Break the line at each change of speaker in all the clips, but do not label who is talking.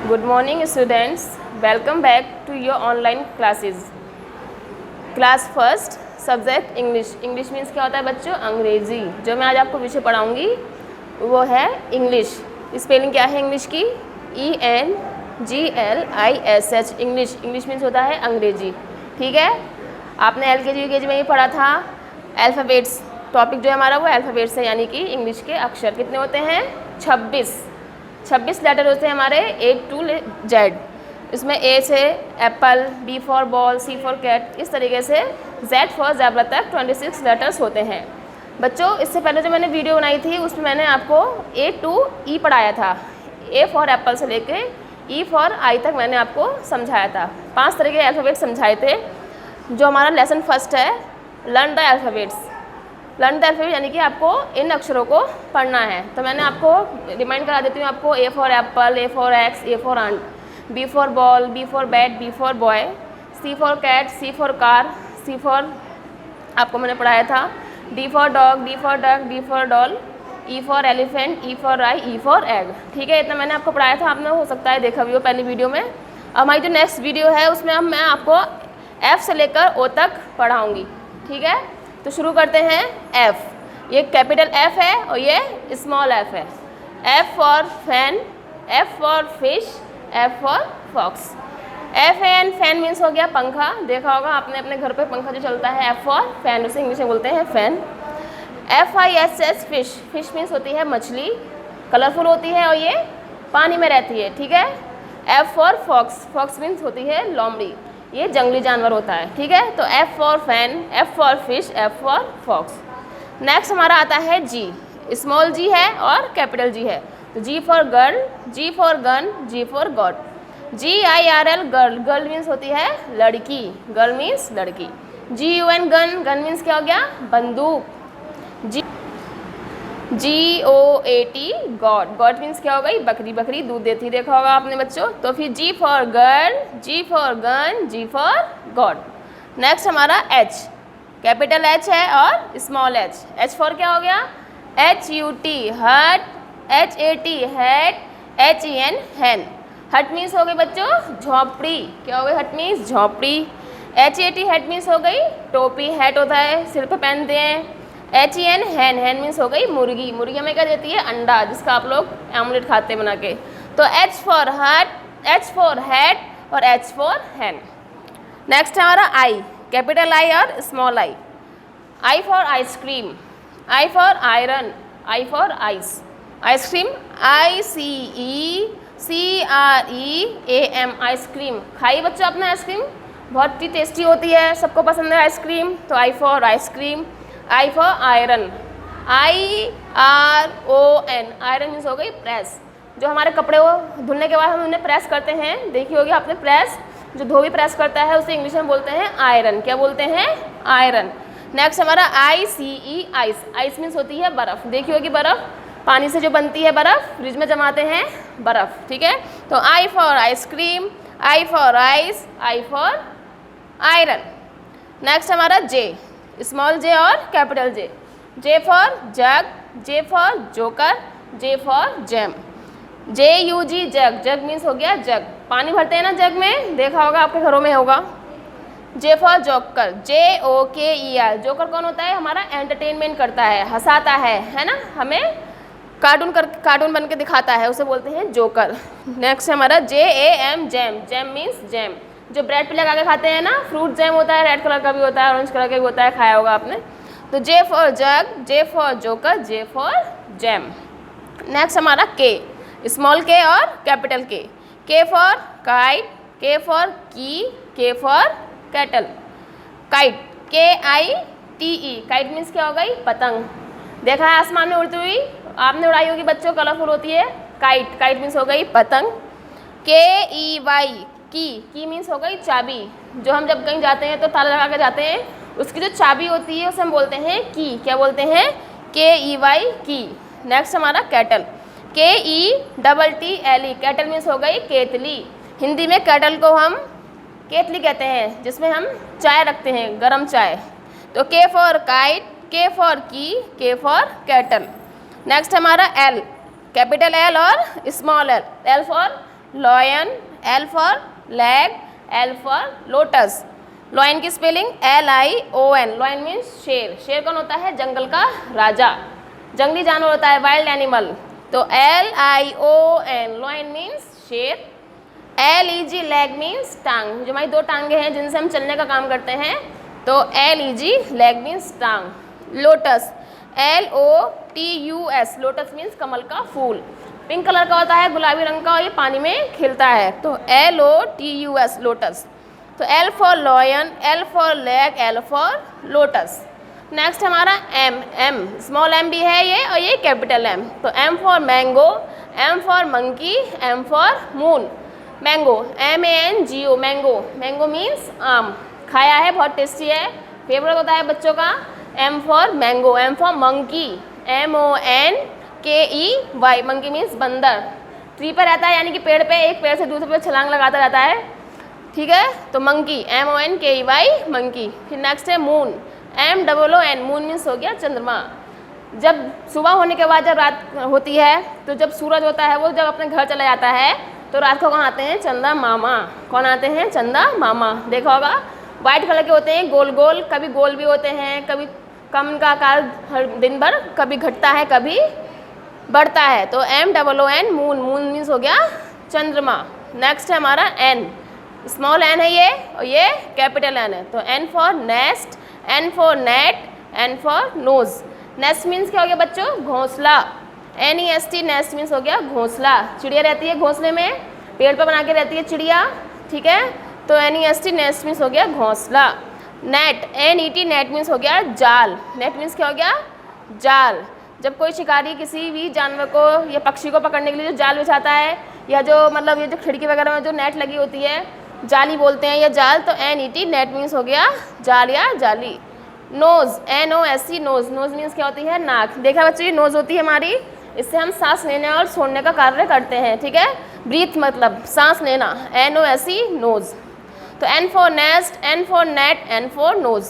Good morning students, welcome back to your online classes. Class first subject English. English means क्या होता है बच्चों? अंग्रेज़ी. जो मैं आज आपको विषय पढ़ाऊँगी वो है इंग्लिश. स्पेलिंग क्या है इंग्लिश की? ENGLISH. इंग्लिश. इंग्लिश मीन्स होता है अंग्रेजी. ठीक है, आपने LKG UKG में ही पढ़ा था. अल्फ़ाबेट्स टॉपिक जो है हमारा वो अल्फ़ाबेट्स है, यानी कि इंग्लिश के अक्षर कितने होते हैं? 26 लेटर होते हैं हमारे A to Z. इसमें A से apple, B for ball, C for cat, इस तरीके से Z फॉर ज़ेब्रा तक 26 लेटर्स होते हैं. बच्चों इससे पहले जो मैंने वीडियो बनाई थी उसमें मैंने आपको A to E पढ़ाया था. A फॉर एप्पल से लेके E फॉर I तक मैंने आपको समझाया था. 5 तरह के अल्फ़ाबेट समझाए थे. जो हमारा लेसन फर्स्ट है learn the alphabets. Learn the alphabet यानी कि आपको इन अक्षरों को पढ़ना है. तो मैंने आपको रिमाइंड करा देती हूँ आपको. A for apple, A for axe, A for ant, B for ball, B for bat, B for boy, C for cat, C for car, C for आपको मैंने पढ़ाया था. D for dog, D for duck, D for doll, E for elephant, E for eye, E for egg. ठीक है, इतना मैंने आपको पढ़ाया था. आपने हो सकता है देखा भी हो पहली वीडियो में. अब हमारी जो नेक्स्ट वीडियो है उसमें अब मैं आपको F से लेकर O तक पढ़ाऊँगी. ठीक है, तो शुरू करते हैं. F, ये कैपिटल F है और ये स्मॉल f है. F for fan, F for fish, F for fox. FAN fan means हो गया पंखा. देखा होगा आपने अपने घर पे पंखा जो चलता है. F फॉर फैन, उसे इंग्लिश में बोलते हैं fan. FISH fish, fish means होती है मछली, कलरफुल होती है और ये पानी में रहती है. ठीक है. F for fox, fox means होती है लोमड़ी, ये जंगली जानवर होता है. ठीक है, तो F for fan, F for fish, F for fox. Next हमारा आता है G. स्मॉल G है और कैपिटल G है. तो G for girl, G for gun, G for God. GIRL girl, girl means होती है लड़की, गर्ल मीन्स लड़की. GUN गन, गन मीन्स क्या हो गया? बंदूक. GOAT गॉड, गॉड मीन्स क्या हो गई? बकरी, बकरी दूध देती. देखा होगा आपने बच्चों. तो फिर G for girl, G for gun, G for God. Next हमारा H. कैपिटल H है और स्मॉल h. H फॉर क्या हो गया? HUT हट, HAT हैट, HEN हैन. हट मीन्स हो गई बच्चों झोपड़ी. क्या हो गई? हट मीन्स झोपड़ी. HAT हैट मीन्स हो गई टोपी, हैट होता है सिर पे पहनते हैं. HEN हैन, हैन मीन्स हो गई मुर्गी. मुर्गी हमें क्या देती है? अंडा, जिसका आप लोग ऑमलेट खाते हैं बना के. तो H फॉर हट, H फॉर हैट और H फॉर हैन. नेक्स्ट हमारा I. कैपिटल I और small I. I for ice cream, I for iron, I for ice. Ice cream ICECREAM ice cream. खाइए बच्चों अपना आइसक्रीम, बहुत ही टेस्टी होती है, सबको पसंद है आइसक्रीम. तो I for ice cream. I for iron, IRON. Iron means हो गई प्रेस. जो हमारे कपड़े वो धुलने के बाद हम उन्हें प्रेस करते हैं, देखी होगी आपने प्रेस, जो धोबी प्रेस करता है उसे इंग्लिश में बोलते हैं आयरन. क्या बोलते हैं? आयरन. नेक्स्ट हमारा ICE आइस. आइस मीन्स होती है बर्फ़. देखी होगी बर्फ़, पानी से जो बनती है बर्फ़, फ्रिज में जमाते हैं बर्फ़. ठीक है, तो I for ice cream, I for ice, I for iron. Next हमारा J. स्मॉल J और capital J. J for jug, J for joker, J for jam. JUG jug, jug means हो गया जग, पानी भरते हैं ना जग में, देखा होगा आपके घरों में होगा. J for joker, JOKER. Joker कौन होता है? हमारा एंटरटेनमेंट करता है, हंसाता है ना, हमें कार्टून बन के दिखाता है, उसे बोलते हैं जोकर. नेक्स्ट हमारा JAM jam. Jam means jam, जो ब्रेड पे लगा के खाते हैं ना, फ्रूट जैम होता है, रेड कलर का भी होता है, ऑरेंज कलर का भी होता है, खाया होगा आपने. तो J for jug, J for joker, J for jam. Next हमारा K. स्मॉल K और capital K. K for kite, K for की, K for cattle. Kite KITE. Kite means क्या हो गई? पतंग. देखा है आसमान में उड़ती हुई, आपने उड़ाई होगी बच्चों, कलरफुल होती है काइट. काइट मीन्स हो गई पतंग. KEY की मीन्स हो गई चाबी. जो हम जब कहीं जाते हैं तो ताला लगा के जाते हैं, उसकी जो चाबी होती है उसे हम बोलते हैं की. क्या बोलते हैं? KEY की. नेक्स्ट हमारा कैटल. KETTLE. कैटल मीन्स हो गई केतली. हिंदी में कैटल को हम केतली कहते हैं, जिसमें हम चाय रखते हैं, गरम चाय. तो K for kite, K for की, K फॉर कैटल. नेक्स्ट हमारा L. कैपिटल L और small l. L for lion, L for lag, L for lotus. Lion की स्पेलिंग LION। लॉयन मीन्स शेर। शेर कौन होता है? जंगल का राजा, जंगली जानवर होता है, वाइल्ड एनिमल। तो LION, लॉयन मीन्स शेर। LEG लैग मीन्स टांग, जो हमारी दो टांगे हैं जिनसे हम चलने का काम करते हैं, तो LEG लैग मीन्स टांग। लोटस, LOTUS, लोटस मीन्स कमल का फूल। पिंक कलर का होता है, गुलाबी रंग का, और ये पानी में खिलता है, तो LOTUS लोटस। तो L for lion, L for lag, L for lotus. Next हमारा M स्मॉल m भी है ये, और ये कैपिटल M। तो M for mango, M for monkey, M for moon. Mango, MANGO, mango. Mango means आम, खाया है, बहुत टेस्टी है, फेवरेट होता है बच्चों का। M for mango, M for monkey, MONKEY, monkey means बंदर। ट्री पर रहता है, यानी कि पेड़ पे, एक पेड़ से दूसरे पेड़ छलांग लगाता रहता है, ठीक है। तो मंकी, MONKEY, मंकी। फिर नेक्स्ट है मून, MOON, मून मीन्स हो गया चंद्रमा। जब सुबह होने के बाद जब रात होती है, तो जब सूरज होता है वो जब अपने घर चला जाता है, तो रात को कौन आते हैं? चंदा मामा। कौन आते हैं? चंदा मामा। देखा होगा, वाइट कलर के होते हैं, गोल गोल, कभी गोल भी होते हैं, कभी कम का आकार हर दिन भर कभी घटता है कभी बढ़ता है। तो MOON, मून। मून मीन्स हो गया चंद्रमा। नेक्स्ट है हमारा N, स्मॉल n है ये, और ये कैपिटल N है। तो N for nest, N for net, N for knows. Nest means क्या हो गया बच्चों? घोंसला। NEST, नेस्ट मीन्स हो गया घोंसला। चिड़िया रहती है घोंसले में, पेड़ पर बना के रहती है चिड़िया, ठीक है। तो NEST, नेस्ट मीन्स हो गया घोंसला। नेट, NET, नेट मीन्स हो गया जाल। नेट मीन्स क्या हो गया? जाल। जब कोई शिकारी किसी भी जानवर को या पक्षी को पकड़ने के लिए जो जाल बिछाता है, या जो मतलब ये जो खिड़की वगैरह में जो नेट लगी होती है, जाली बोलते हैं या जाल, तो NET, नेट मीन्स हो गया जाल या जाली। Nose, NOSE, nose. Nose means क्या होती है? नाक। देखा बच्चों, ये नोज होती है हमारी, इससे हम सांस लेने और छोड़ने का कार्य करते हैं, ठीक है। ब्रीथ मतलब सांस लेना, NOSE, नोज। तो N for nest, N for net, N for nose.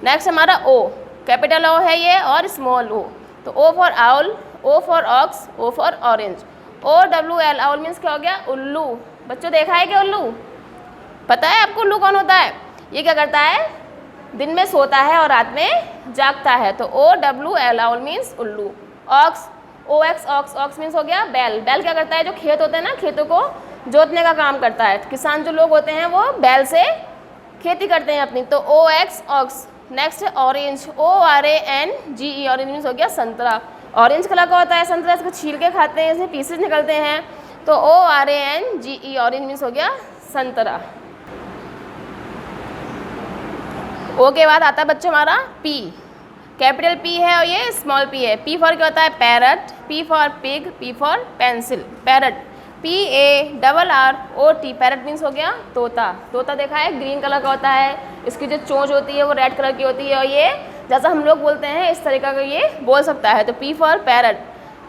Next हमारा O, कैपिटल O है ये और स्मॉल o। तो O for owl, O for ox, O for orange. OWL, owl means क्या हो गया? उल्लू। बच्चों देखा है क्या उल्लू? पता है आपको उल्लू कौन होता है? ये क्या करता है? दिन में सोता है और रात में जागता है। तो OWL, आउल मीन्स उल्लू। Ox, OX, ox. Ox means हो गया बैल। बैल क्या करता है? जो खेत होते हैं ना, खेतों को जोतने का काम करता है। किसान जो लोग होते हैं वो बैल से खेती करते हैं अपनी। तो OX, ऑक्स। नेक्स्ट है ऑरेंज, ORANGE, ऑरेंज मीन्स हो गया संतरा। ऑरेंज कलर का होता है संतरा, इसको छील के खाते हैं, इसमें पीसेस निकलते हैं। तो ORANGE, ऑरेंज मीन्स हो गया संतरा। O के बाद आता है बच्चों हमारा P, कैपिटल P है और ये स्मॉल p है। P फॉर क्या होता है? Parrot. P for pig, P for pencil. Parrot, PARROT, parrot means हो गया तोता। तोता देखा है, ग्रीन कलर का होता है, इसकी जो चोंच होती है वो रेड कलर की होती है, और ये जैसा हम लोग बोलते हैं इस तरीका का ये बोल सकता है। तो P for parrot.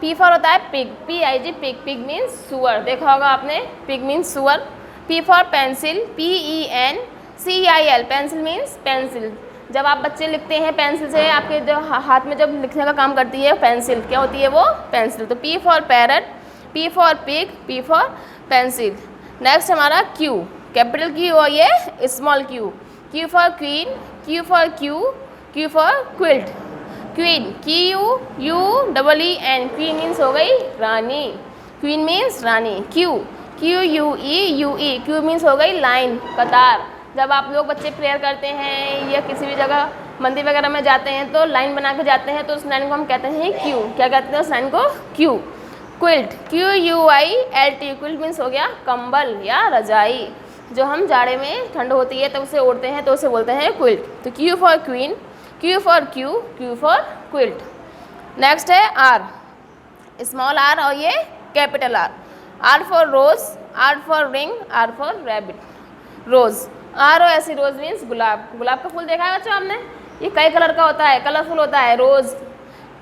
P for होता है pig, PIG, pig. Pig means सुअर, देखा होगा आपने, पिग मीन्स सुअर। P for pencil, PENCIL, pencil means pencil. जब आप बच्चे लिखते हैं पेंसिल से, आपके जो हाथ में जब लिखने का काम करती है पेंसिल, क्या होती है वो? पेंसिल। तो P for parrot, P for pig, P for pencil. Next हमारा Q, कैपिटल Q और ये small q। Q for queen, Q for Q for quilt. Queen, QUEEN, queen means हो गई रानी। क्वीन मीन्स रानी। QUEE, क्यू मीन्स हो गई line, कतार। जब आप लोग बच्चे प्रेयर करते हैं या किसी भी जगह मंदिर वगैरह में जाते हैं तो लाइन बना के जाते हैं, तो उस लाइन को हम कहते हैं क्यू। क्या कहते हैं उस लाइन को? Q. Quilt, QUILT, quilt means हो गया कंबल या रजाई। जो हम जाड़े में ठंड होती है तो उसे ओढ़ते हैं तो उसे बोलते हैं क्विल्ट। तो Q for queen, Q for Q for quilt. Next है R, स्मॉल r और ये capital R। R for rose, R for ring, R for rabbit. Rose, ROS, rose means गुलाब। गुलाब का फूल देखा है बच्चों आपने? ये कई कलर का होता है, कलरफुल होता है। रोज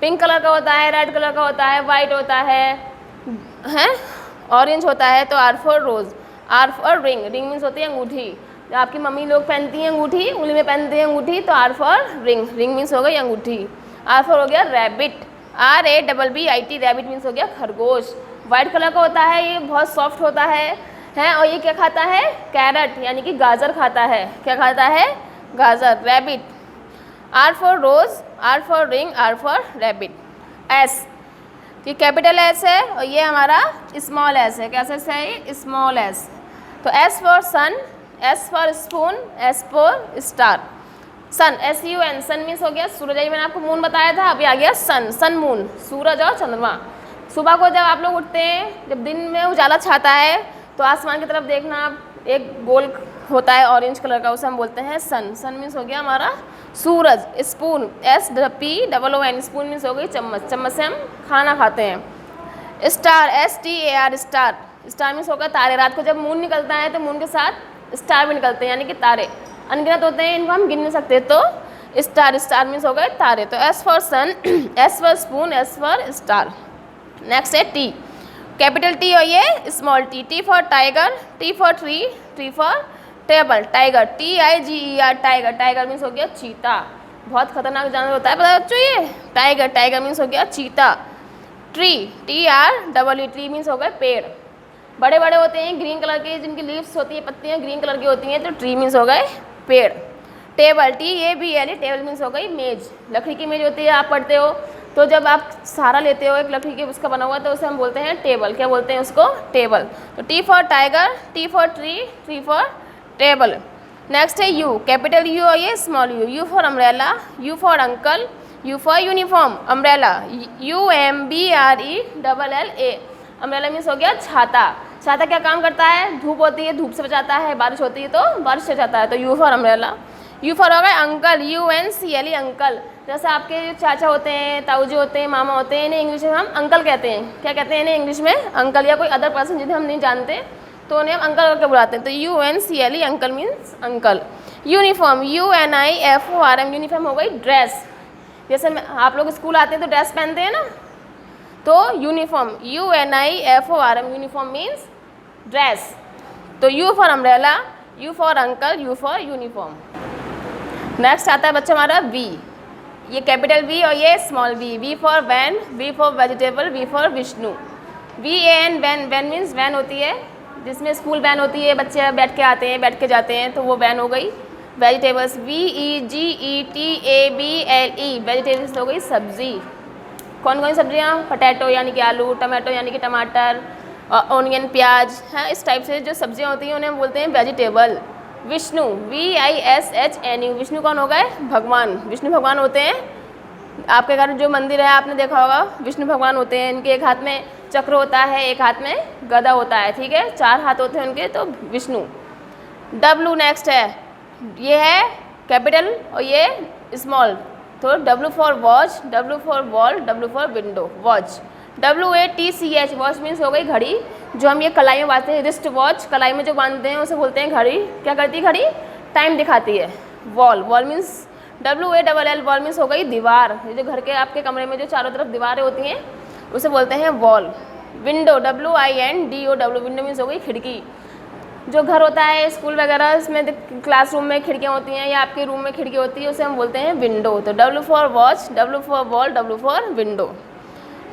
पिंक कलर का होता है, रेड कलर का होता है, वाइट होता है, ऑरेंज होता है। तो R for rose. R for ring, ring means होती है अंगूठी। जो आपकी मम्मी लोग पहनती हैं अंगूठी, उंगली में पहनती हैं अंगूठी, तो R for ring, ring means हो गई अंगूठी। R फॉर हो गया रैबिट, RABBIT, रैबिट मीन्स हो गया खरगोश। वाइट कलर का होता है, ये बहुत सॉफ्ट होता है और ये क्या खाता है? कैरट यानी कि गाजर खाता है। क्या खाता है? गाजर। Rabbit, R for rose, R for ring, R for rabbit. S, ये कैपिटल एस है और ये हमारा स्मॉल एस है। कैसे से है ये? Small S. तो S for sun, S for spoon, S for star. Sun, SUN, sun means हो गया सूरज। मैंने आपको मून बताया था, अभी आ गया सन। सन मून, सूरज और चंद्रमा। सुबह को जब आप लोग उठते हैं, जब दिन में उजाला छाता है तो आसमान की तरफ देखना, एक गोल होता है ऑरेंज कलर का, उसे हम बोलते हैं सन। सन मीन्स हो गया हमारा सूरज। स्पून, SPOON, स्पून मीन्स हो गई चम्मच। चम्मच से हम खाना खाते हैं। Star, STAR, star. Star means होगा तारे। रात को जब मून निकलता है तो मून के साथ स्टार भी निकलते हैं, यानी कि तारे अनगिनत होते हैं, इनको हम गिन नहीं सकते। तो स्टार, स्टार मीन्स हो गए तारे। तो S for sun, S for spoon, S for star. Next है T, कैपिटल T और ये small t। T for tiger, T for tree, T for table. Tiger, TIGER, tiger. Tiger means हो गया चीता, बहुत खतरनाक जानवर होता है, पता है बच्चों ये? टाइगर, टाइगर मीन्स हो गया चीता। ट्री, TREE, ट्री मीन्स हो गए पेड़। बड़े बड़े होते हैं ग्रीन कलर के, जिनकी लीव्स होती है, पत्तियाँ ग्रीन कलर की होती हैं, तो ट्री मीन्स हो गए पेड़। टेबल, TABLE, टेबल मीन्स हो गई मेज। लकड़ी की मेज होती है, आप पढ़ते हो, तो जब आप सहारा लेते हो एक लकड़ी के उसका बना हुआ, तो उसे हम बोलते हैं टेबल। क्या बोलते हैं उसको? टेबल। तो T for tiger, T for tree, T for table. Next है U, कैपिटल U और ये small u। U for umbrella, U for uncle, U for uniform. Umbrella, UMBRELLA। Umbrella means हो गया छाता। छाता क्या काम करता है? धूप होती है, धूप से बचाता है। बारिश होती है तो बारिश से बचाता है। तो U for umbrella. U for हो गया अंकल, UNCLE, अंकल। जैसे आपके जो चाचा होते हैं, ताऊजी होते हैं, मामा होते हैं, इन्हें इंग्लिश में हम अंकल कहते हैं। क्या कहते हैं इन्हें इंग्लिश में? अंकल। या कोई अदर पर्सन जिन्हें हम नहीं जानते तो उन्हें हम अंकल करके बुलाते हैं। तो UNCLE, uncle means uncle. Uniform, UNIFORM, uniform हो गई ड्रेस। जैसे आप लोग स्कूल आते हैं तो ड्रेस पहनते हैं ना, तो uniform, UNIFORM, uniform means dress. तो U for umbrella, U for uncle, U for uniform. Next आता है बच्चा हमारा V, ये कैपिटल V और ये small v। V for van, V for vegetable, V for Vishnu. VAN, van. Van means van होती है जिसमें स्कूल वैन होती है, बच्चे बैठ के आते हैं, बैठ के जाते हैं, तो वो वैन हो गई। वेजिटेबल्स, VEGETABLE, वेजिटेबल्स हो गई सब्जी। कौन कौन सी सब्जियाँ? पटैटो यानी कि आलू, टमाटो यानी कि टमाटर, ऑनियन प्याज, हैं इस टाइप से जो सब्जियाँ होती हैं उन्हें हम बोलते हैं वेजिटेबल। विष्णु, VISHNU, विष्णु कौन हो गए? भगवान। विष्णु भगवान होते हैं, आपके घर जो मंदिर है आपने देखा होगा, विष्णु भगवान होते हैं। इनके एक हाथ में चक्र होता है, एक हाथ में गदा होता है, ठीक है, 4 हाथ होते हैं उनके, तो विष्णु। W नेक्स्ट है, ये है कैपिटल और ये स्मॉल। तो W for watch, W for wall, W for window, watch. WATCH, watch means हो गई घड़ी, जो हम ये कलाई में बांधते हैं, रिस्ट वॉच, कलाई में जो बांधते हैं उसे बोलते हैं घड़ी। क्या करती है घड़ी? टाइम दिखाती है। Wall, wall means WALL, wall means हो गई दीवार। ये जो घर के आपके कमरे में जो चारों तरफ दीवारें होती हैं उसे बोलते हैं wall. Window, WINDO, window means हो गई खिड़की। जो घर होता है स्कूल वगैरह, इसमें क्लासरूम में खिड़कियाँ होती हैं या आपके रूम में खिड़की होती है, उसे हम बोलते हैं विंडो। तो W for watch, W for wall, W for window.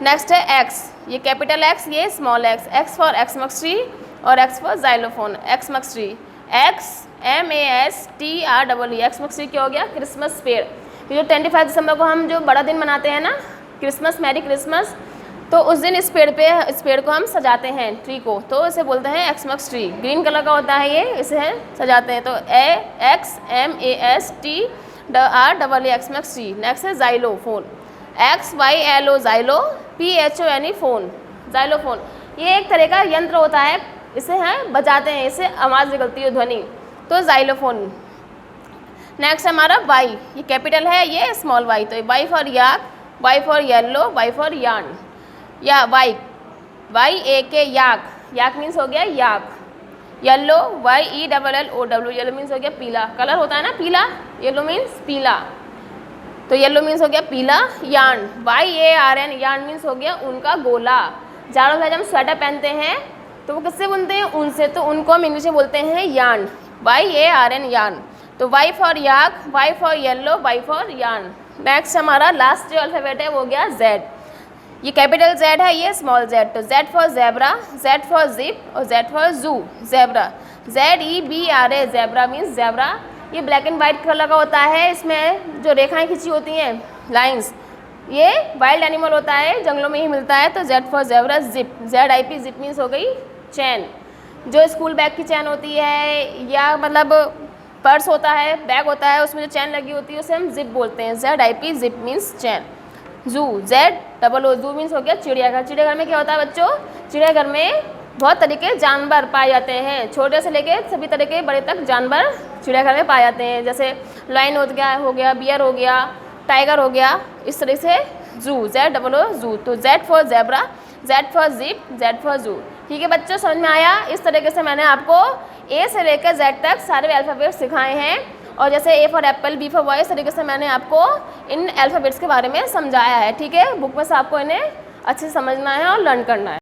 Next है X, ये कैपिटल X, ये small x। X for Xmas tree और X for xylophone, Xmas tree. XMASTREE, Xmas tree क्या हो गया? क्रिसमस पेड़। ये जो 25 दिसंबर को हम जो बड़ा दिन मनाते हैं ना, क्रिसमस, मैरी क्रिसमस, तो उस दिन इस पेड़ को हम सजाते हैं, ट्री को, तो इसे बोलते हैं एक्समक्स ट्री। ग्रीन कलर का होता है ये, इसे सजाते हैं। तो XMASTREE, एक्समक्स ट्री। नेक्स्ट है xylophone, XYLO, Xylo, PHONE, phone, xylophone. ये एक तरह का यंत्र होता है, इसे हैं बजाते हैं, इससे आवाज़ निकलती है, ध्वनि, तो जाइलोफोन। नेक्स्ट हमारा Y, ये कैपिटल है, ये स्मॉल y। तो Y for yak, Y for yellow, Y for yarn, या YAK, याक। याक मीन्स हो गया याक। येलो, YELLOW, येलो मीन्स हो गया पीला। कलर होता है ना पीला, येलो मीन्स पीला, तो येलो मीन्स हो गया पीला। यार्न, YARN, यार्न मीन्स हो गया उनका गोला। जाड़ों में जब हम स्वेटर पहनते हैं तो वो किससे बुनते हैं? ऊन से, तो उनको हम इंग्लिश में बोलते हैं यार्न, YARN, यार्न। तो Y for yak, Y for yellow, Y for yarn. Next हमारा लास्ट जो अल्फ़ाबेट है वो गया Z। ये कैपिटल Z है, ये स्मॉल z, तो Z for zebra, Z for zip और Z फॉर जू, zebra, ZEBRA, zebra means zebra. ये ब्लैक एंड वाइट कलर का होता है, इसमें जो रेखाएं खींची होती हैं, लाइंस, ये वाइल्ड एनिमल होता है, जंगलों में ही मिलता है। तो Z for zebra, zip, ZIP, zip means हो गई चैन। जो स्कूल बैग की चैन होती है या मतलब पर्स होता है, बैग होता है, उसमें जो चैन लगी होती है उसे हम जिप बोलते हैं। ZIP, जिप मीन्स चैन। जू, ZOO, जू मीन्स हो गया चिड़ियाघर। चिड़ियाघर में क्या होता है बच्चों? चिड़ियाघर में बहुत तरह के जानवर पाए जाते हैं, छोटे से लेके सभी तरह के बड़े तक जानवर चिड़ियाघर में पाए जाते हैं। जैसे लायन हो गया, बियर हो गया, टाइगर हो गया, इस तरह से जू, ZOO, जू। तो Z for zebra, Z for zip, Z for जू। ठीक है बच्चों, समझ में आया? इस तरीके से मैंने आपको A से लेकर Z तक सारे अल्फ़ाबेट सिखाए हैं, और जैसे A for Apple, B for boy, इस तरीके से मैंने आपको इन अल्फ़ाबेट्स के बारे में समझाया है। ठीक है, बुक में से आपको इन्हें अच्छे से समझना है और लर्न करना है।